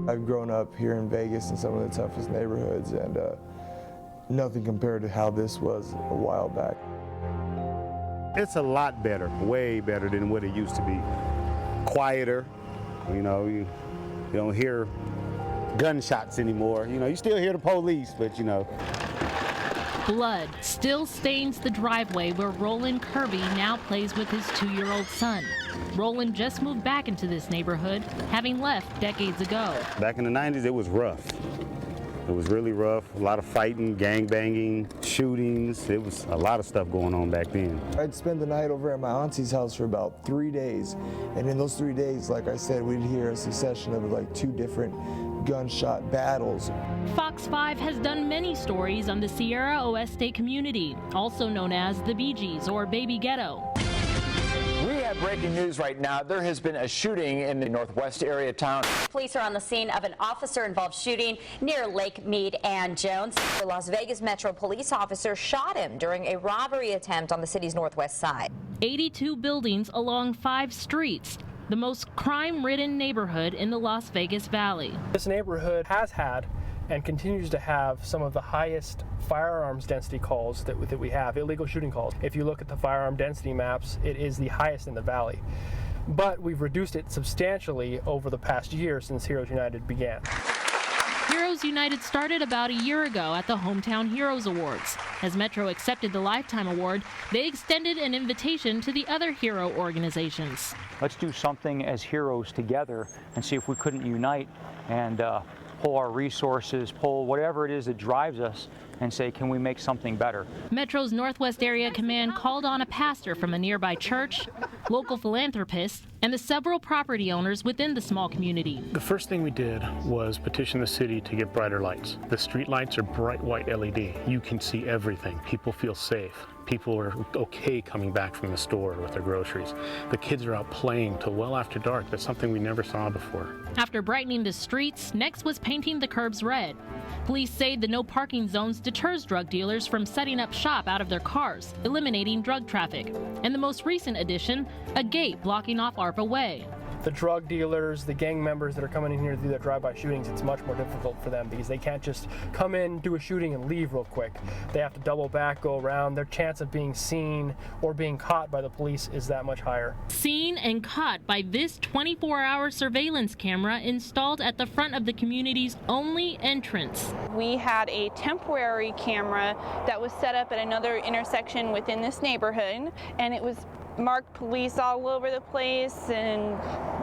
I've grown up here in Vegas in some of the toughest neighborhoods, and nothing compared to how this was a while back. It's a lot better, way better than what it used to be. Quieter, you know, you don't hear gunshots anymore. You know, you still hear the police, but you know. Blood still stains the driveway where Roland Kirby now plays with his 2-year-old son. Roland just moved back into this neighborhood, having left decades ago. Back in the 90s, it was rough. It was really rough. A lot of fighting, gang banging, shootings. It was a lot of stuff going on back then. I'd spend the night over at my auntie's house for about 3 days. And in those 3 days, like I said, we'd hear a succession of like 2 different gunshot battles. Fox 5 has done many stories on the Sierra Oeste community, also known as the Bee Gees or Baby Ghetto. We have breaking news right now. There has been a shooting in the northwest area town. Police are on the scene of an officer-involved shooting near Lake Mead and Jones. The Las Vegas Metro police officer shot him during a robbery attempt on the city's northwest side. 82 buildings along 5 streets, the most crime-ridden neighborhood in the Las Vegas Valley. This neighborhood has had and continues to have some of the highest firearms density calls that we have, illegal shooting calls. If you look at the firearm density maps, it is the highest in the valley. But we've reduced it substantially over the past year since Heroes United began. Heroes United started about a year ago at the Hometown Heroes Awards. As Metro accepted the Lifetime Award, they extended an invitation to the other hero organizations. Let's do something as heroes together and see if we couldn't unite and pull our resources, pull whatever it is that drives us, and say, can we make something better? Metro's Northwest Area Command called on a pastor from a nearby church, local philanthropists, and the several property owners within the small community. The first thing we did was petition the city to get brighter lights. The street lights are bright white LED. You can see everything. People feel safe. People are okay coming back from the store with their groceries. The kids are out playing till well after dark. That's something we never saw before. After brightening the streets, next was painting the curbs red. Police say the no parking zones deters drug dealers from setting up shop out of their cars, eliminating drug traffic. And the most recent addition, a gate blocking off ARPA Way. The drug dealers, the gang members that are coming in here to do their drive-by shootings, it's much more difficult for them because they can't just come in, do a shooting, and leave real quick. They have to double back, go around. Their chance of being seen or being caught by the police is that much higher. Seen and caught by this 24-hour surveillance camera installed at the front of the community's only entrance. We had a temporary camera that was set up at another intersection within this neighborhood, and it was marked police all over the place, and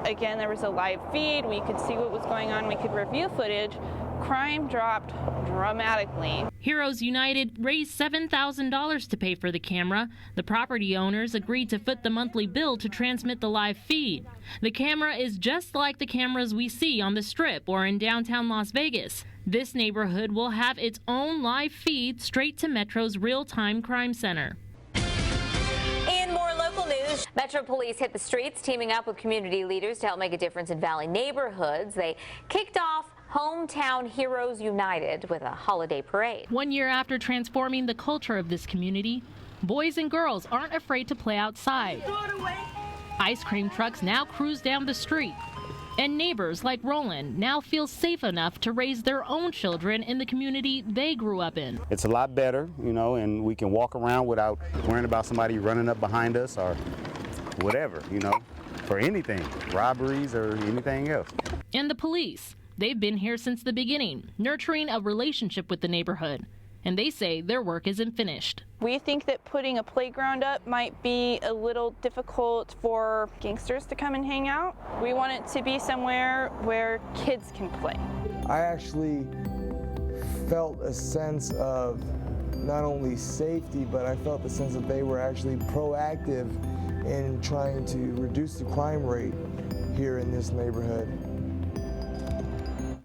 again there was a live feed. We could see what was going on, we could review footage. Crime dropped dramatically. Heroes United raised $7,000 to pay for the camera. The property owners agreed to foot the monthly bill to transmit the live feed. The camera is just like the cameras we see on the Strip or in downtown Las Vegas. This neighborhood will have its own live feed straight to Metro's real-time crime center. In more local news, Metro Police hit the streets, teaming up with community leaders to help make a difference in Valley neighborhoods. They kicked off Hometown Heroes United with a holiday parade. 1 year after transforming the culture of this community, boys and girls aren't afraid to play outside. Ice cream trucks now cruise down the street. And neighbors like Roland now feel safe enough to raise their own children in the community they grew up in. It's a lot better, you know, and we can walk around without worrying about somebody running up behind us or whatever, you know, for anything, robberies or anything else. And the police, they've been here since the beginning, nurturing a relationship with the neighborhood. And they say their work isn't finished. We think that putting a playground up might be a little difficult for gangsters to come and hang out. We want it to be somewhere where kids can play. I actually felt a sense of not only safety, but I felt the sense that they were actually proactive in trying to reduce the crime rate here in this neighborhood.